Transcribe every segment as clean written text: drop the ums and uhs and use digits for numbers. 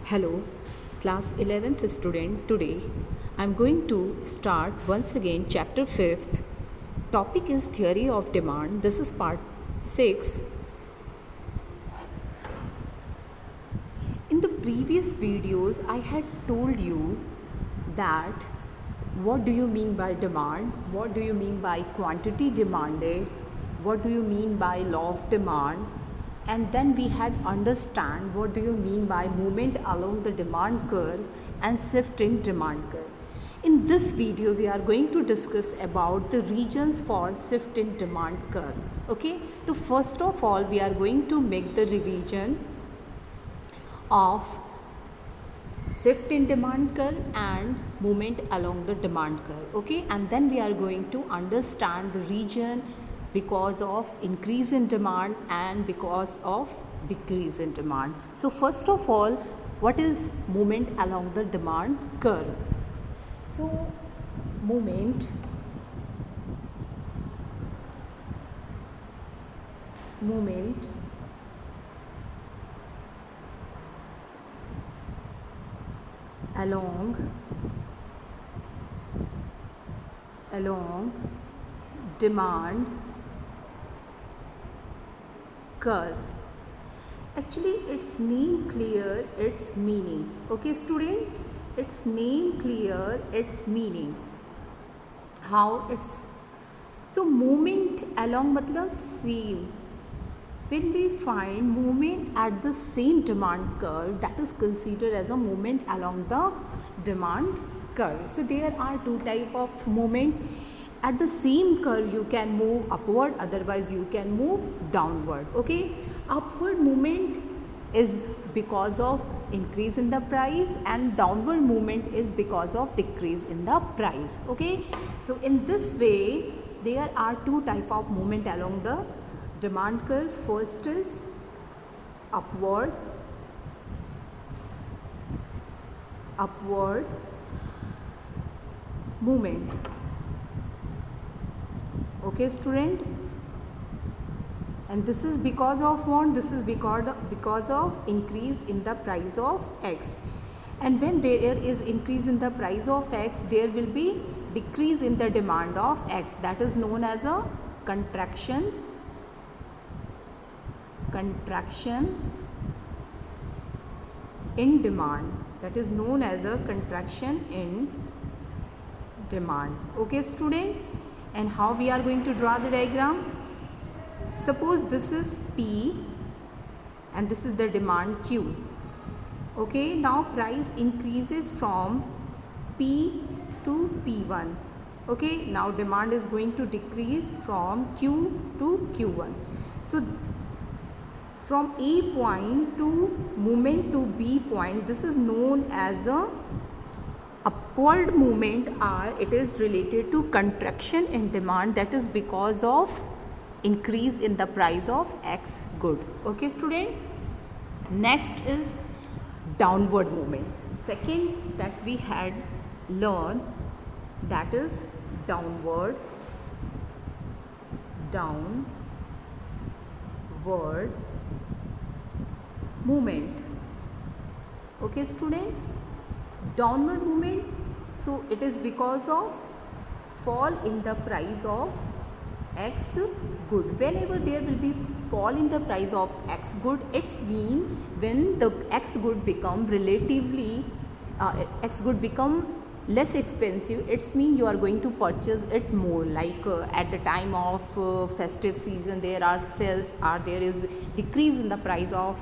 Hello, class 11th student. Today I am going to start once again chapter 5th. Topic is theory of demand. This is part 6. In the previous videos I had told you that what do you mean by demand, what do you mean by quantity demanded, what do you mean by law of demand, and then we had understand what do you mean by movement along the demand curve and shift in demand curve. In this video we are going to discuss about the regions for shift in demand curve. Okay, so first of all we are going to make the revision of shift in demand curve and movement along the demand curve. Okay, and then we are going to understand the region because of increase in demand and because of decrease in demand. So first of all, what is movement along the demand curve? So movement along demand curve. Actually its name clear, its meaning. Okay student, its name clear, its meaning. How it's so movement along matlab same. When we find movement at the same demand curve, that is considered as a movement along the demand curve. So there are two type of movement. At the same curve you can move upward, otherwise you can move downward. Okay, upward movement is because of increase in the price and downward movement is because of decrease in the price. Okay, so in this way there are two type of movement along the demand curve. First is upward movement. Okay student, and this is because of what? This is because of increase in the price of X, and when there is increase in the price of X, there will be decrease in the demand of X. That is known as a contraction in demand. That is known as a contraction in demand. Okay student, and how we are going to draw the diagram? Suppose this is P and this is the demand Q. Okay, now price increases from P to P1. Okay, now demand is going to decrease from Q to Q1. So from A point to movement to B point, this is known as a upward movement, or it is related to contraction in demand. That is because of increase in the price of X good. Okay student, next is downward movement. Second that we had learned, that is downward movement. Okay student, downward movement, so it is because of fall in the price of X good. Whenever there will be fall in the price of X good, it's mean when the X good become relatively X good become less expensive, it's mean you are going to purchase it more. Like at the time of festive season there are sales, or there is decrease in the price of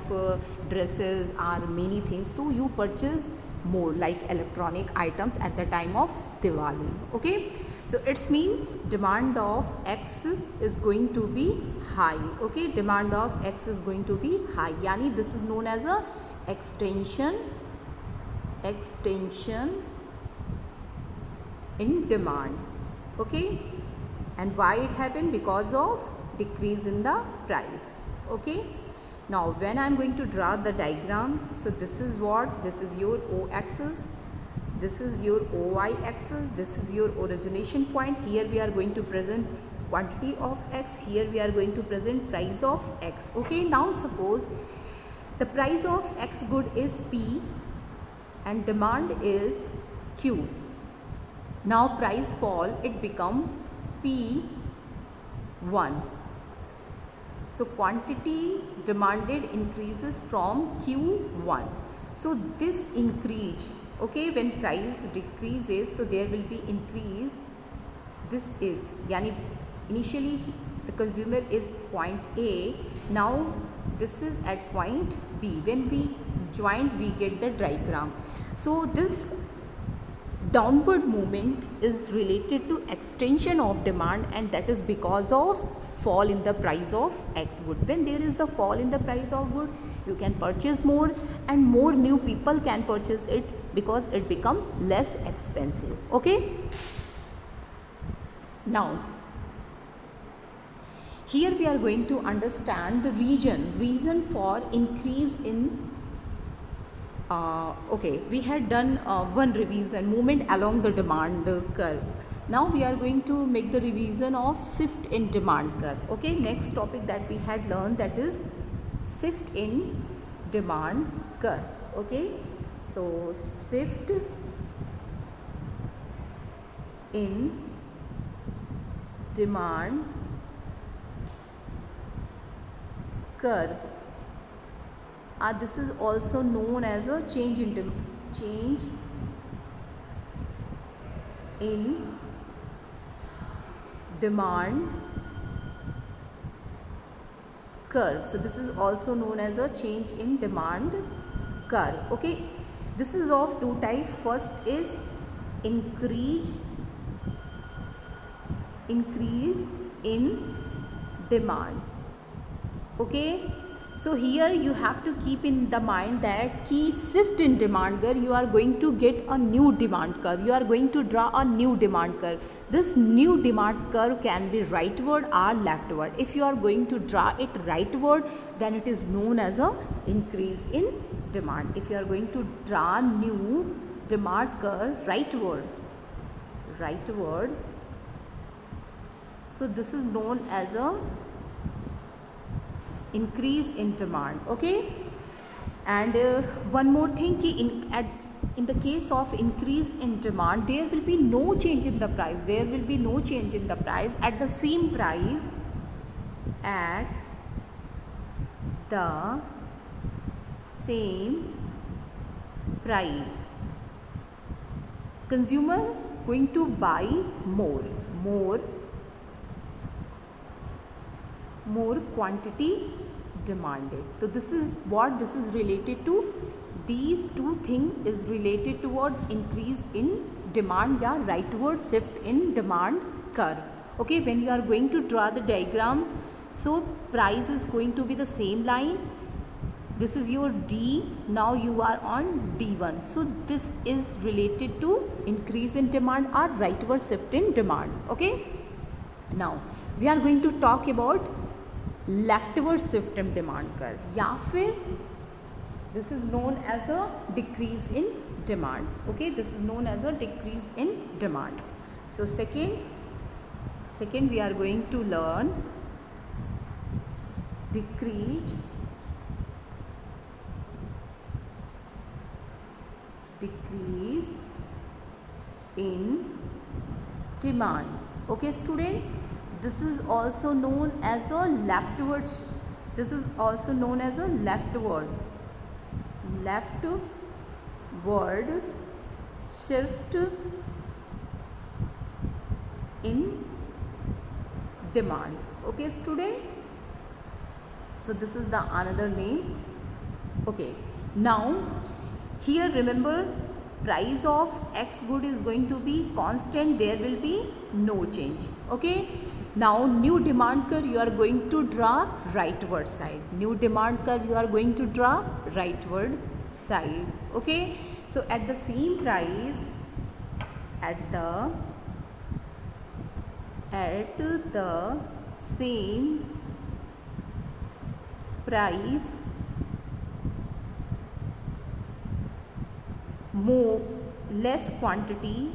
dresses or many things, so you purchase more, like electronic items at the time of Diwali. Okay, so it's mean demand of X is going to be high. Okay, demand of X is going to be high, yani this is known as a extension in demand. Okay, and why it happened? Because of decrease in the price. Okay, now when I am going to draw the diagram, so this is what? This is your O axis, this is your OY axis, this is your origination point. Here we are going to present quantity of X, here we are going to present price of X. Okay, now suppose the price of X good is P and demand is Q. Now price fall, it become P1. So quantity demanded increases from Q1. So this increase, okay, when price decreases, so there will be increase. This is, yani initially the consumer is point A, now this is at point B. When we joined, we get the diagram. So this downward movement is related to extension of demand, and that is because of fall in the price of X good. When there is the fall in the price of good, you can purchase more and more new people can purchase it because it become less expensive. Okay, now here we are going to understand the reason for increase in okay, we had done one revision, movement along the demand curve. Now we are going to make the revision of shift in demand curve. Okay, next topic that we had learned, that is shift in demand curve. Okay, so shift in demand curve. This is also known as a change in demand curve. So this is also known as a change in demand curve. Okay, this is of two types. First is increase in demand. Okay, so here you have to keep in the mind that key shift in demand curve, you are going to get a new demand curve. You are going to draw a new demand curve. This new demand curve can be rightward or leftward. If you are going to draw it rightward, then it is known as a increase in demand. If you are going to draw new demand curve rightward, so this is known as a increase in demand. Okay, and one more thing, in the case of increase in demand, there will be no change in the price. There will be no change in the price at the same price. At the same price, consumer going to buy more quantity demanded. So this is what this is related to. These two things is related toward increase in demand, yeah, rightward shift in demand curve. Okay, when you are going to draw the diagram, so price is going to be the same line. This is your D, now you are on D1. So this is related to increase in demand or rightward shift in demand. Okay, now we are going to talk about leftward shift in demand curve, या फिर this is known as a decrease in demand. Okay, this is known as a decrease in demand. So second we are going to learn decrease in demand. Okay, student, this is also known as a leftward shift in demand. Okay, student, so this is the another name. Okay, now here remember, price of X good is going to be constant, there will be no change. Okay, now new demand curve you are going to draw rightward side. New demand curve you are going to draw rightward side. Okay, so at the same price, at the same price, less quantity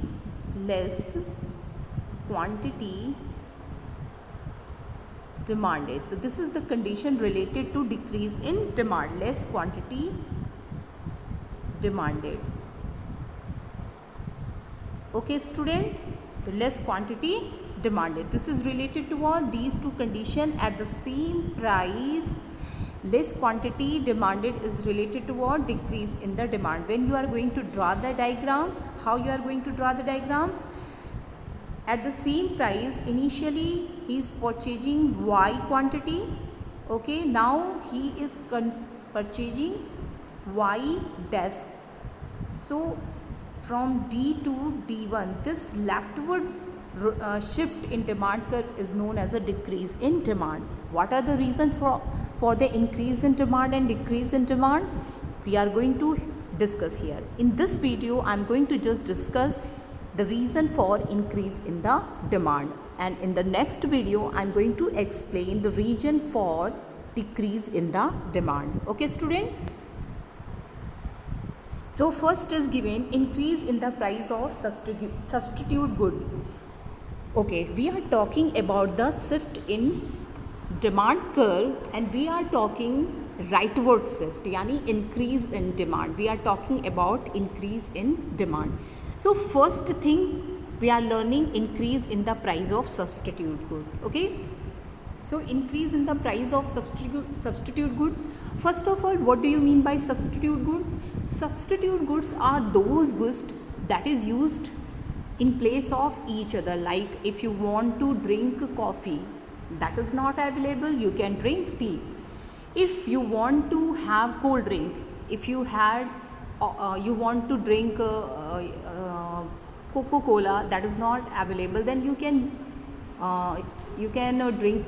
demanded. So this is the condition related to decrease in demand, less quantity demanded. Okay student, the less quantity demanded. This is related to all these two conditions at the same price. Less quantity demanded is related to what? Decrease in the demand. When you are going to draw the diagram, how you are going to draw the diagram? At the same price, initially he is purchasing Y quantity. Okay, now he is purchasing Y dash. So from D to D1, this leftward shift in demand curve is known as a decrease in demand. What are the reasons for the increase in demand and decrease in demand? We are going to discuss here. In this video, I am going to just discuss the reason for increase in the demand, and in the next video I am going to explain the reason for decrease in the demand. Okay student, so first is given increase in the price of substitute good. Okay, we are talking about the shift in demand curve and we are talking rightward shift, yani increase in demand. We are talking about increase in demand. So first thing we are learning increase in the price of substitute good. Okay, so increase in the price of substitute good. First of all, what do you mean by substitute good? Substitute goods are those goods that is used in place of each other. Like if you want to drink coffee, that is not available, you can drink tea. If you want to have cold drink, if you had you want to drink Coca-Cola, that is not available, then you can drink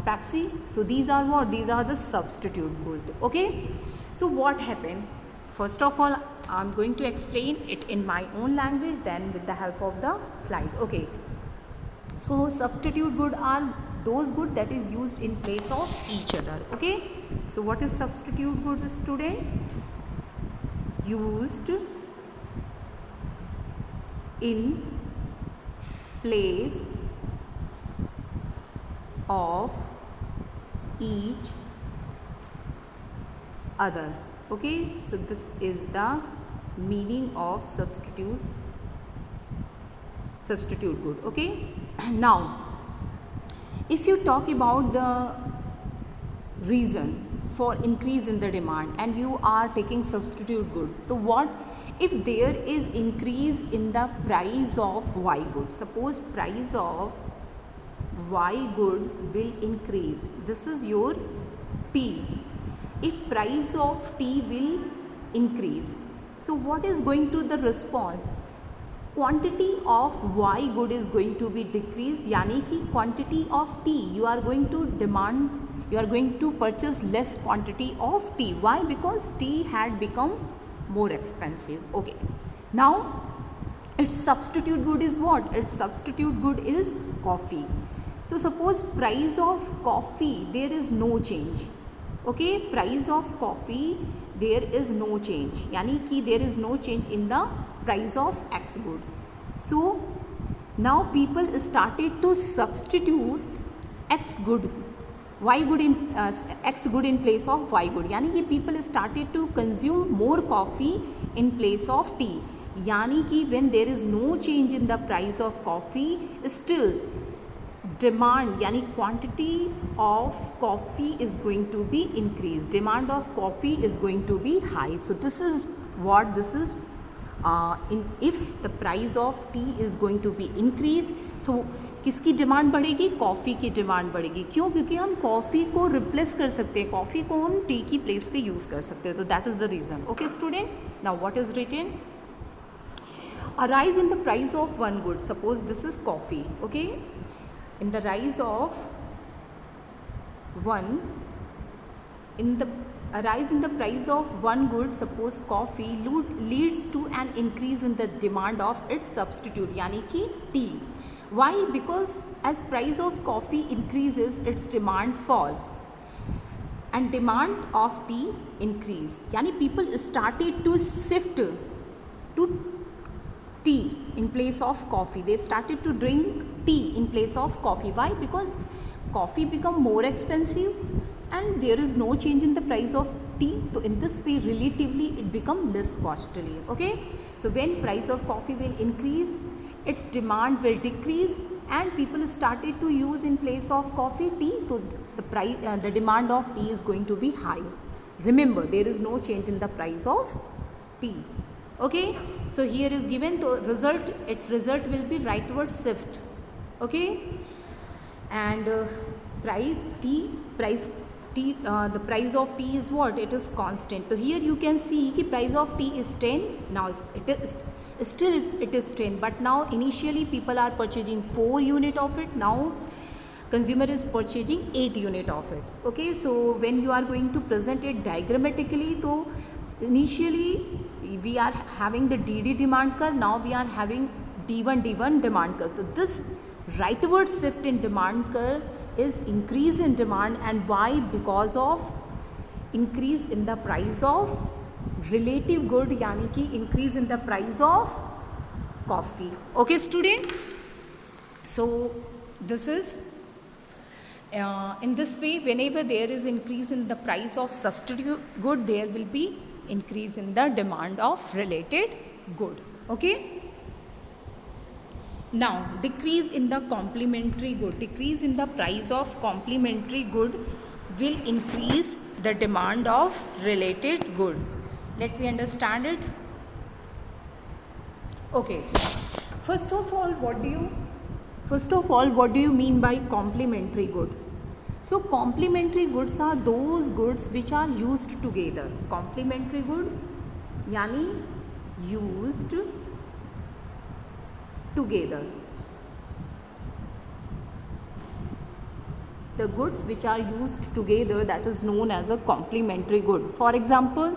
Pepsi. So these are what? These are the substitute good. Okay, so what happened? First of all, I am going to explain it in my own language, then with the help of the slide. Okay, so substitute good are those good that is used in place of each other. Okay, so what is substitute goods, student? Used in place of each other. Okay, so this is the meaning of substitute good. Okay, now if you talk about the reason for increase in the demand and you are taking substitute good, so what if there is increase in the price of Y good? Suppose price of Y good will increase. This is your T. If price of T will increase, so what is going to the response? Quantity of Y good is going to be decreased, yani ki quantity of T, you are going to demand, you are going to purchase less quantity of T. Why? Because T had become more expensive. Okay, now its substitute good is what? Its substitute good is coffee. So suppose price of coffee, there is no change. Okay, price of coffee, there is no change, yani ki there is no change in the price of X good. So now people started to substitute X good, Y good in X good in place of Y good, yani ki people started to consume more coffee in place of tea. Yani ki when there is no change in the price of coffee, still demand, yani quantity of coffee is going to be increased, demand of coffee is going to be high. So this is what this is. If the price of tea is going to be increased, so किसकी demand बढ़ेगी? Coffee की demand बढ़ेगी. क्यों? क्योंकि हम coffee को replace कर सकते हैं, कॉफ़ी को हम टी की प्लेस पे यूज़ कर सकते हैं. तो that is the reason. Okay student, now what is written? A rise in the price of one good. Suppose this is coffee. Okay, in the rise of one, a rise in the price of one good, suppose coffee, leads to an increase in the demand of its substitute, yani ki tea. Why? Because as price of coffee increases, its demand fall and demand of tea increase. Yani people started to shift to tea in place of coffee. They started to drink tea in place of coffee. Why? Because coffee become more expensive and there is no change in the price of tea, so in this way relatively it become less costly. Okay, so when price of coffee will increase, its demand will decrease, and people started to use in place of coffee tea, so the demand of tea is going to be high. Remember, there is no change in the price of tea. Okay, so here is given the result, its result will be rightward shift. Okay, and the price of tea is what? It is constant. So here you can see the price of tea is 10. Now it is 10, but now initially people are purchasing 4 unit of it. Now consumer is purchasing 8 unit of it. Okay, so when you are going to present it diagrammatically, so initially we are having the DD demand curve, now we are having D1 demand curve. So this rightward shift in demand curve is increase in demand. And why? Because of increase in the price of relative good, यानी कि increase in the price of coffee. Okay student, so this is in this way, whenever there is increase in the price of substitute good, there will be increase in the demand of related good. Okay, now decrease in the complementary good, decrease in the price of complementary good will increase the demand of related good. Let me understand it. Okay, first of all what do you mean by complementary good? So complementary goods are those goods which are used together. Complementary good यानी used together. The goods which are used together, that is known as a complementary good. For example,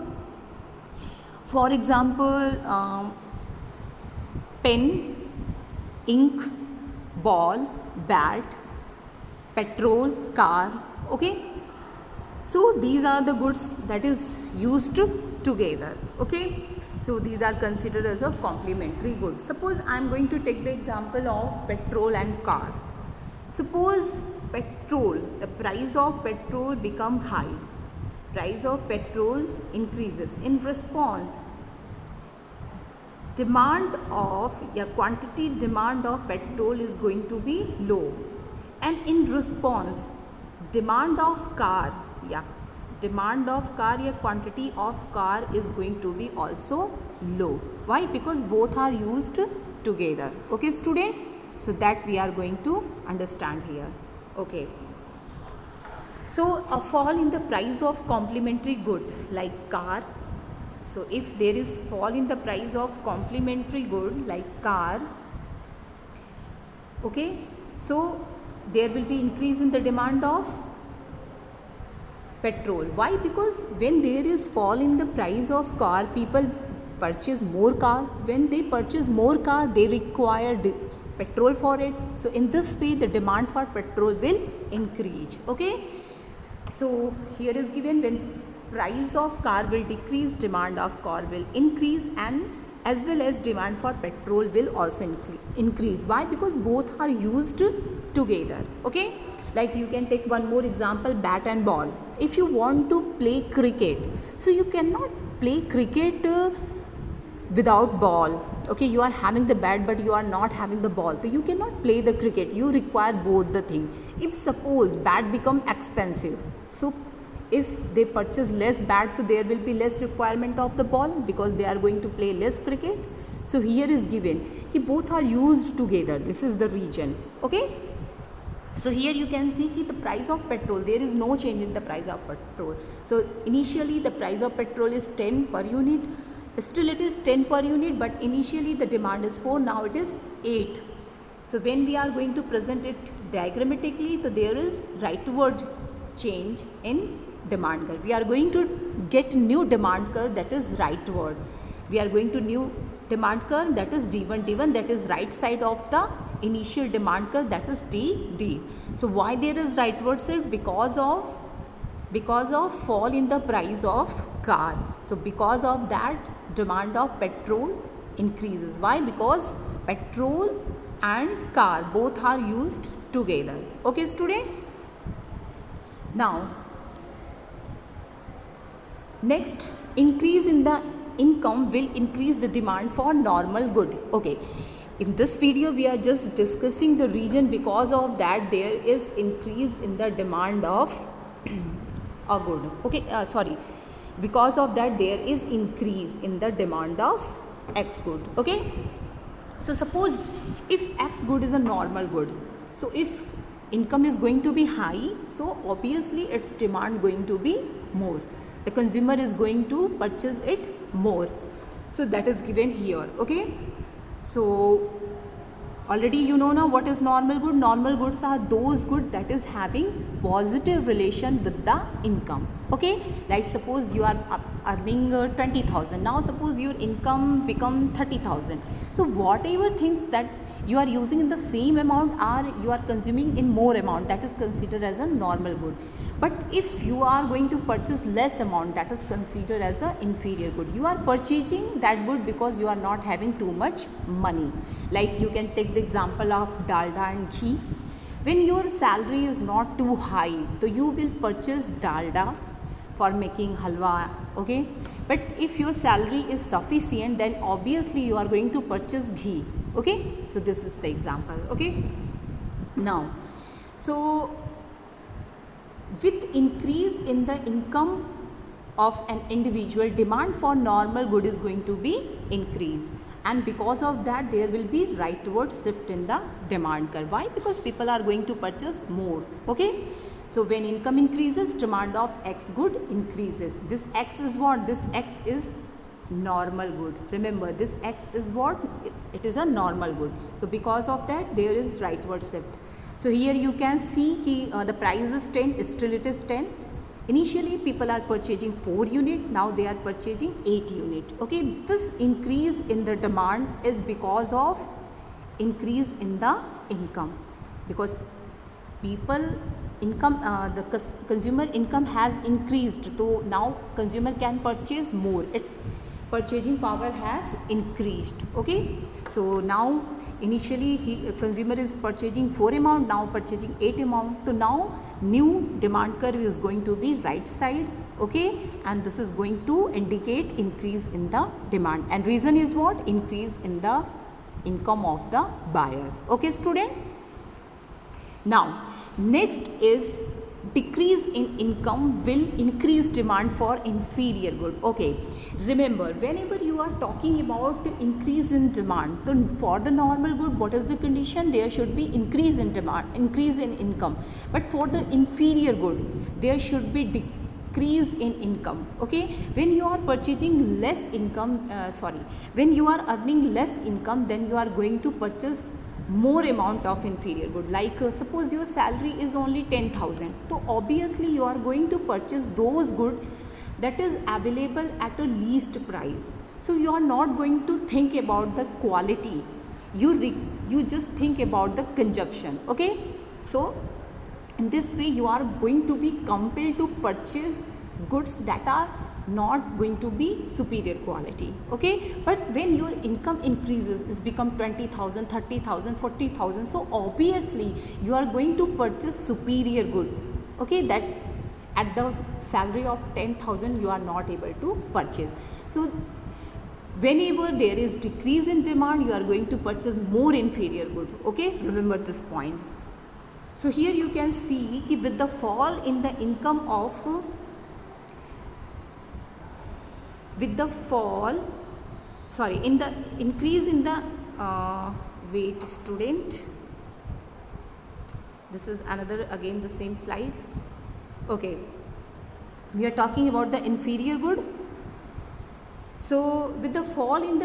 pen, ink, ball, bat, petrol, car. Okay, so these are the goods that is used together. Okay, so these are considered as a complementary good. Suppose I am going to take the example of petrol and car. Suppose petrol, the price of petrol become high, price of petrol increases. In response, quantity demand of petrol is going to be low, and in response demand of car quantity of car is going to be also low. Why? Because both are used together. Okay student, so that we are going to understand here. Okay, so a fall in the price of complementary good like car. So if there is fall in the price of complementary good like car, okay, so there will be increase in the demand of petrol. Why? Because when there is fall in the price of car, people purchase more car. When they purchase more car, they require petrol for it. So in this way the demand for petrol will increase. Okay, so here is given when price of car will decrease, demand of car will increase, and as well as demand for petrol will also increase. Why? Because both are used together. Okay, like you can take one more example, bat and ball. If you want to play cricket, so you cannot play cricket without ball. Okay, you are having the bat but you are not having the ball, so you cannot play the cricket. You require both the thing. If suppose bat become expensive, so if they purchase less bat, so there will be less requirement of the ball because they are going to play less cricket. So here is given कि both are used together. This is the region. Okay, so here you can see कि the price of petrol, there is no change in the price of petrol. So initially the price of petrol is 10 per unit. Still it is 10 per unit, but initially the demand is 4, now it is 8. So when we are going to present it diagrammatically, so there is rightward change in demand curve. We are going to get new demand curve, that is rightward. We are going to new demand curve, that is D1, that is right side of the initial demand curve, that is D. So why there is rightward shift? Because of fall in the price of car. So because of that, demand of petrol increases. Why? Because petrol and car both are used together. Okay student, now Next, increase in the income will increase the demand for normal good. Okay, in this video we are just discussing the reason because of that there is increase in the demand of a good. Okay, sorry, because of that there is increase in the demand of X good. Okay, so suppose if X good is a normal good, so if income is going to be high, so obviously its demand going to be more, the consumer is going to purchase it more. So that is given here. Okay, so already you know now what is normal good. Normal goods are those good that is having positive relation with the income. Okay, like suppose you are earning 20,000, now suppose your income become 30,000, so whatever things that you are using in the same amount or you are consuming in more amount, that is considered as a normal good. But if you are going to purchase less amount, that is considered as a inferior good. You are purchasing that good because you are not having too much money. Like you can take the example of dalda and ghee. When your salary is not too high, so you will purchase dalda for making halwa. Okay, but if your salary is sufficient, then obviously you are going to purchase ghee. Okay, so this is the example. Okay, now so with increase in the income of an individual, demand for normal good is going to be increased, and because of that there will be rightward shift in the demand curve. Why? Because people are going to purchase more. Okay, so when income increases, demand of X good increases. This X is what? This X is normal good. Remember, this X is what? It is a normal good. So because of that there is rightward shift. So here you can see the price is 10, still it is 10. Initially people are purchasing 4 unit, now they are purchasing 8 unit. Okay, this increase in the demand is because of increase in the income, because people income, the consumer income has increased, so now consumer can purchase more, its purchasing power has increased. Okay, so now initially consumer is purchasing 4 amount, now purchasing 8 amount, so now new demand curve is going to be right side. Okay, and this is going to indicate increase in the demand, and reason is what? Increase in the income of the buyer. Okay student, now next is decrease in income will increase demand for inferior good. Okay, remember, whenever you are talking about increase in demand, so for the normal good what is the condition? There should be increase in demand, increase in income, but for the inferior good there should be decrease in income. Okay, when you are purchasing less income, when you are earning less income, then you are going to purchase more amount of inferior good. Like suppose your salary is only 10,000, so obviously you are going to purchase those good that is available at a least price. So you are not going to think about the quality, you just think about the consumption. Okay, so in this way you are going to be compelled to purchase goods that are not going to be superior quality. Okay, but when your income increases, it's become 20,000, 30,000, 40,000, so obviously you are going to purchase superior good. Okay, that at the salary of 10,000 you are not able to purchase. So whenever there is decrease in demand, you are going to purchase more inferior good. Okay, remember this point. So here you can see कि with the fall in the income of in the increase in the wait student, this is another again the same slide. Okay, we are talking about the inferior good. So with the fall in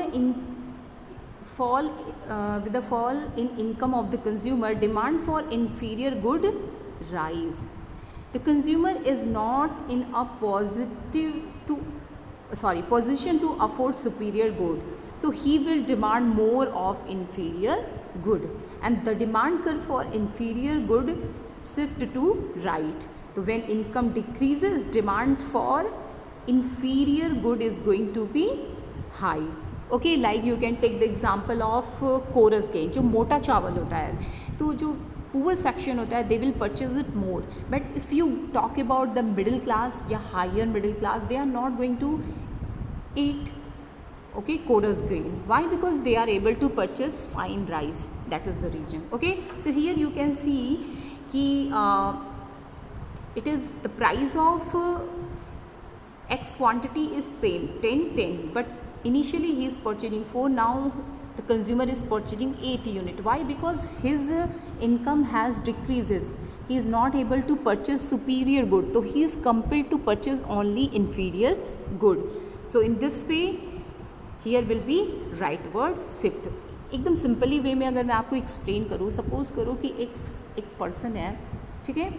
income of the consumer, demand for inferior good rise. The consumer is not in a position to afford superior good, so he will demand more of inferior good, and the demand curve for inferior good shift to right. So when income decreases, demand for inferior good is going to be high. Okay, like you can take the example of coarse गेहूं, जो मोटा चावल होता है, तो जो poor section होता है, they will purchase it more. But if you talk about the middle class या higher middle class, they are not going to eat okay coarse grain. Why? Because they are able to purchase fine rice. That is the reason. Okay, so here you can see ki it is the price of x quantity is same 10, but initially he is purchasing 4, now the consumer is purchasing 8 unit. Why? Because his income has decreases, he is not able to purchase superior good, so he is compelled to purchase only inferior good. So in this way here will be right word shift. एकदम simply वे में अगर मैं आपको explain करूँ, suppose करो कि एक person है, ठीक है,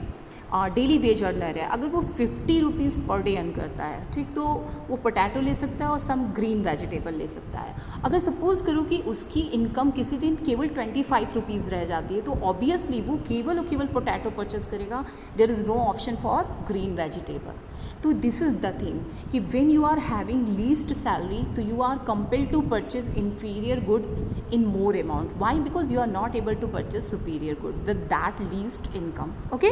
डेली वेज अर्नर है, अगर वो 50 रुपीज़ पर डे अर्न करता है, ठीक, तो वो पोटैटो ले सकता है और सम ग्रीन वेजिटेबल ले सकता है. अगर सपोज़ करो कि उसकी इनकम किसी दिन केवल 25 रुपीज़ रह जाती है, तो ऑब्वियसली वो केवल और केवल पोटैटो परचेज करेगा. There is no option for green vegetable. तो दिस इज़ द थिंग कि when you are having least salary, तो you are compelled to purchase inferior good in more amount. Why? Because you are not able to purchase superior good with that least income. Okay,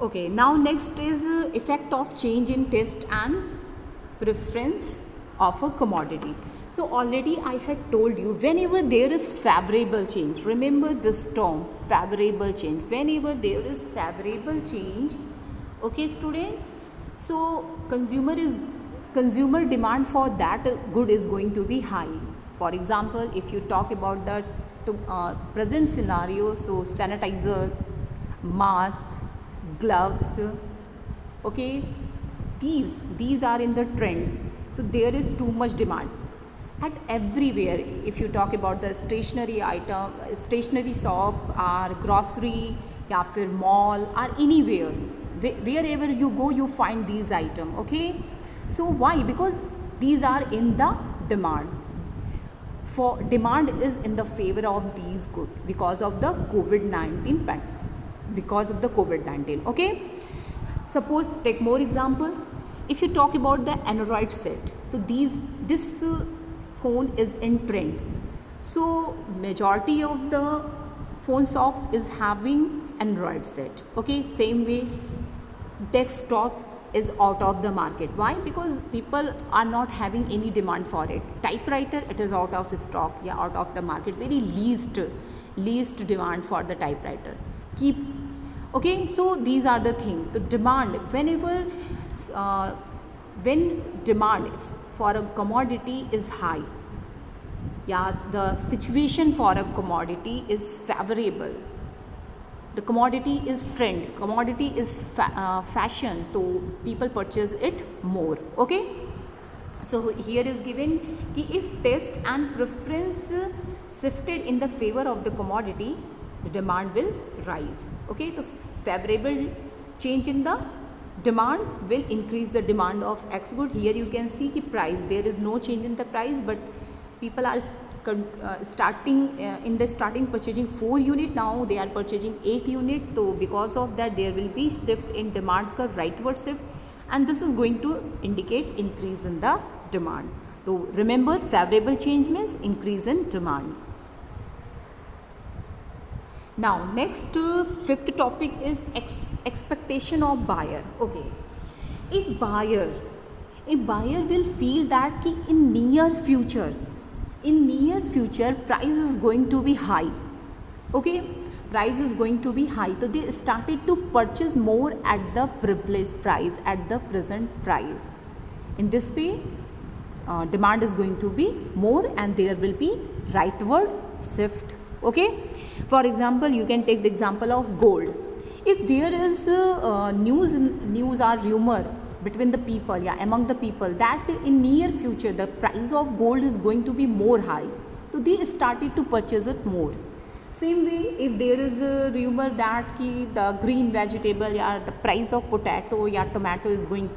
okay, now next is effect of change in taste and preference of a commodity. So already I had told you, whenever there is favorable change, remember this term, favorable change. Whenever there is favorable change, okay student, so consumer demand for that good is going to be high. For example, if you talk about the present scenario, so sanitizer, mask, gloves, okay, these are in the trend, so there is too much demand at everywhere. If you talk about the stationery item, stationery shop or grocery या फिर mall or anywhere, wherever you go you find these items. Okay, so why? Because these are in the demand. For demand is in the favor of these good because of the COVID-19 because of the COVID-19. Okay, suppose take more example. If you talk about the Android set, so this phone is in trend, so majority of the phone shop is having Android set. Okay, same way desktop is out of the market. Why? Because people are not having any demand for it. Typewriter, it is out of stock, yeah, out of the market, very least demand for the typewriter. Okay, so these are the things. The demand, whenever when demand for a commodity is high, yeah, the situation for a commodity is favorable, the commodity is trend, commodity is fashion, so people purchase it more. Okay, so here is given कि if taste and preference shifted in the favor of the commodity, the demand will rise. Okay, so favorable change in the demand will increase the demand of X good. Here you can see कि price, there is no change in the price, but people are starting purchasing 4 unit, now they are purchasing 8 unit. So because of that there will be shift in demand curve, rightward shift, and this is going to indicate increase in the demand. So remember, favorable change means increase in demand. Now next fifth topic is expectation of buyer. Okay, a buyer will feel that कि in near future price is going to be high. Okay, price is going to be high, so they started to purchase more at the privileged price, at the present price. In this way demand is going to be more and there will be rightward shift. Okay, for example, you can take the example of gold. If there is news or rumor between the people, yeah, among the people, that in near future the price of gold is going to be more high, so they started to purchase it more. Same way, if there is a rumor that ki the green vegetable, yeah, the price of potato, yeah, tomato is going to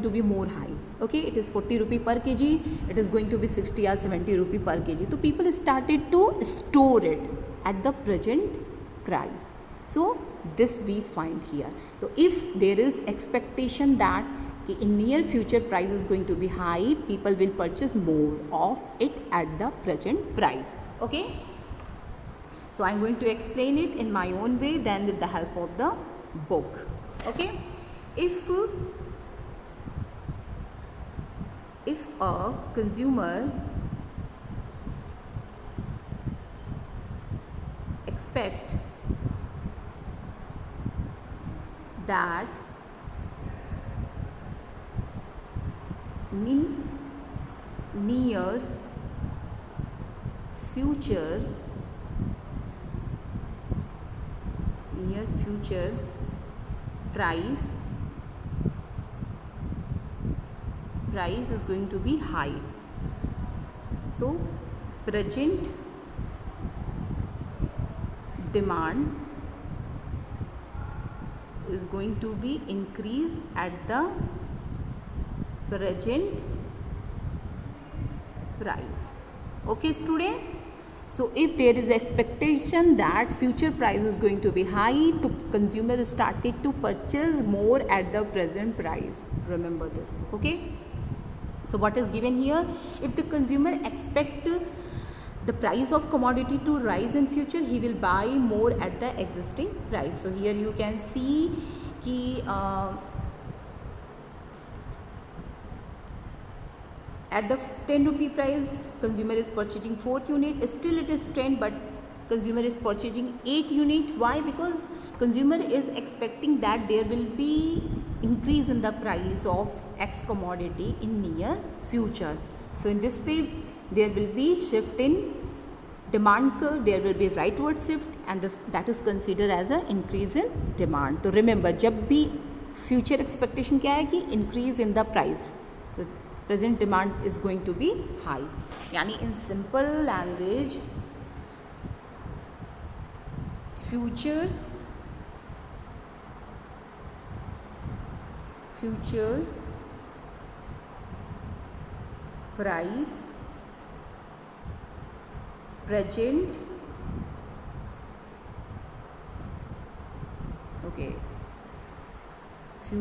be more high. Okay, it is 40 rupee per kg, it is going to be 60 or 70 rupee per kg, so people started to store it at the present price. So this we find here. So if there is expectation that कि in near future price is going to be high, people will purchase more of it at the present price. Okay, so I'm going to explain it in my own way, then with the help of the book. Okay, if a consumer expect that in near future price is going to be high, so present demand is going to be increased at the present price. Okay student, so if there is expectation that future price is going to be high, the consumer started to purchase more at the present price. Remember this. Okay, so what is given here? If the consumer expect the price of commodity to rise in future, he will buy more at the existing price. So here you can see कि at the 10 rupee price consumer is purchasing 4 unit, still it is 10 but consumer is purchasing 8 unit. Why? Because consumer is expecting that there will be increase in the price of X commodity in near future. So in this way there will be shift in demand curve, there will be rightward shift, and that is considered as an increase in demand. तो remember, जब भी future expectation क्या है कि increase in the price, so present demand is going to be high. यानी in simple language, future price present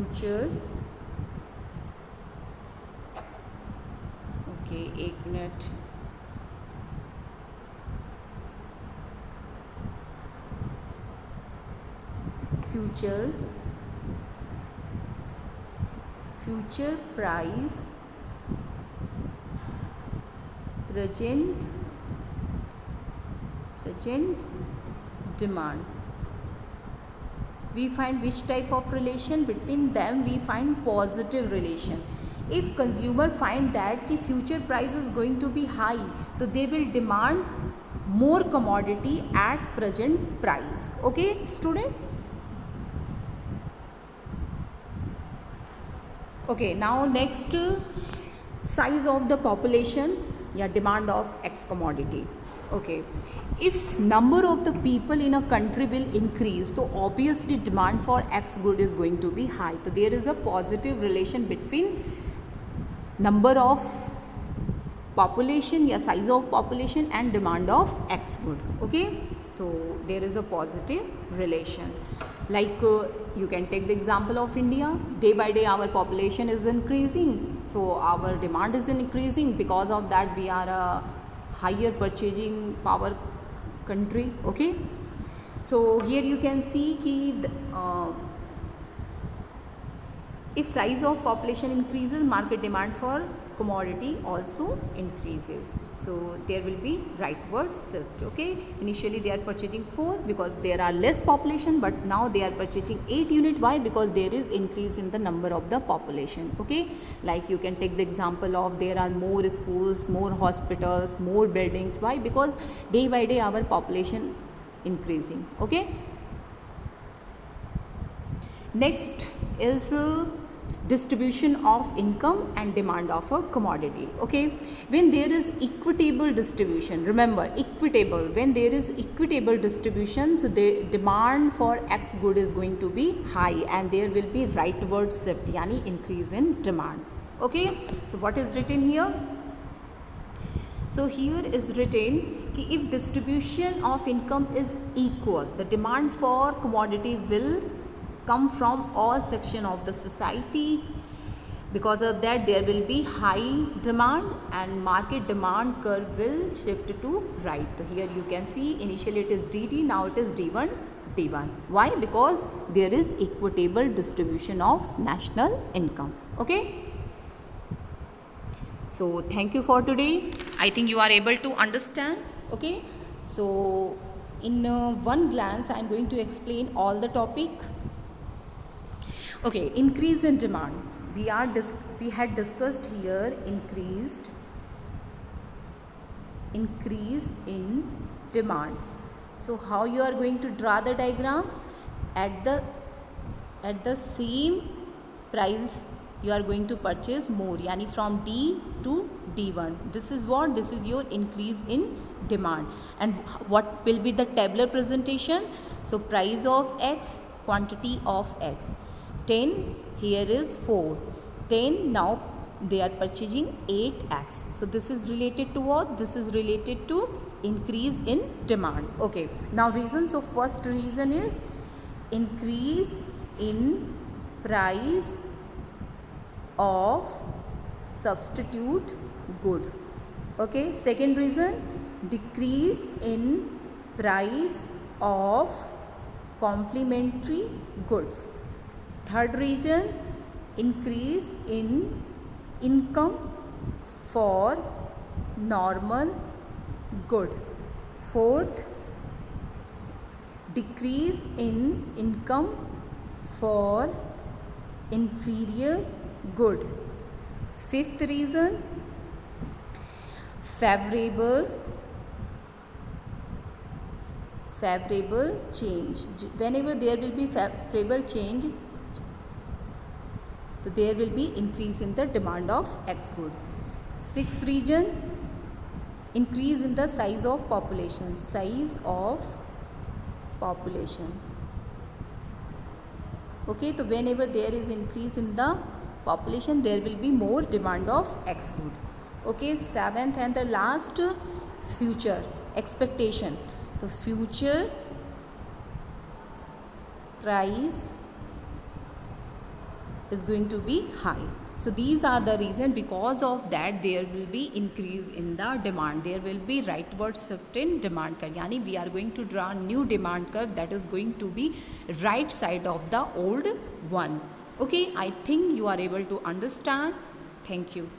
future एक minute future price present demand. We find which type of relation between them? We find positive relation. If consumer find that कि future price is going to be high, so they will demand more commodity at present price. Okay student? Okay, now next, size of the population या demand of X commodity. Okay, if number of the people in a country will increase, so obviously demand for X good is going to be high. So there is a positive relation between number of population या size of population and demand of X good. Okay, so there is a positive relation. Like you can take the example of India. Day by day our population is increasing, so our demand is increasing. Because of that we are a higher purchasing power country. Okay, so here you can see कि if size of population increases, market demand for commodity also increases. So there will be rightward shift. Okay, initially they are purchasing 4 because there are less population, but now they are purchasing 8 unit. Why? Because there is increase in the number of the population. Okay, like you can take the example of there are more schools, more hospitals, more buildings. Why? Because day by day our population increasing. Okay, next is distribution of income and demand of a commodity. Okay, when there is equitable distribution, remember equitable, when there is equitable distribution, so the demand for X good is going to be high and there will be rightward shift yani increase in demand. Okay, so what is written here? So here is written कि if distribution of income is equal, the demand for commodity will come from all section of the society Because of that, there will be high demand and market demand curve will shift to right. So here you can see initially it is DD, now it is D1, D1. Why? Because there is equitable distribution of national income. Okay. So thank you for today. I think you are able to understand. Okay. So in one glance, I am going to explain all the topic. Okay, increase in demand. We had discussed here increase in demand. So how you are going to draw the diagram? At the same price you are going to purchase more, yani from D to D1. This is what? This is your increase in demand. And what will be the tabular presentation? So price of X, quantity of X. 10, here is 4. 10, now they are purchasing 8x. So this is related to what? This is related to increase in demand. Okay. Now reason. So first reason is increase in price of substitute good. Okay. Second reason, decrease in price of complementary goods. Third reason, increase in income for normal good. Fourth, decrease in income for inferior good. Fifth reason, favorable change. Whenever there will be favorable change, so there will be increase in the demand of X good. Sixth reason, increase in the size of population. Size of population. Okay, so whenever there is increase in the population, there will be more demand of X good. Okay, seventh and the last, future expectation. The future price is going to be high. So these are the reason. Because of that, there will be increase in the demand. There will be rightward shift in demand curve. Yani we are going to draw new demand curve that is going to be right side of the old one. Okay, I think you are able to understand. Thank you.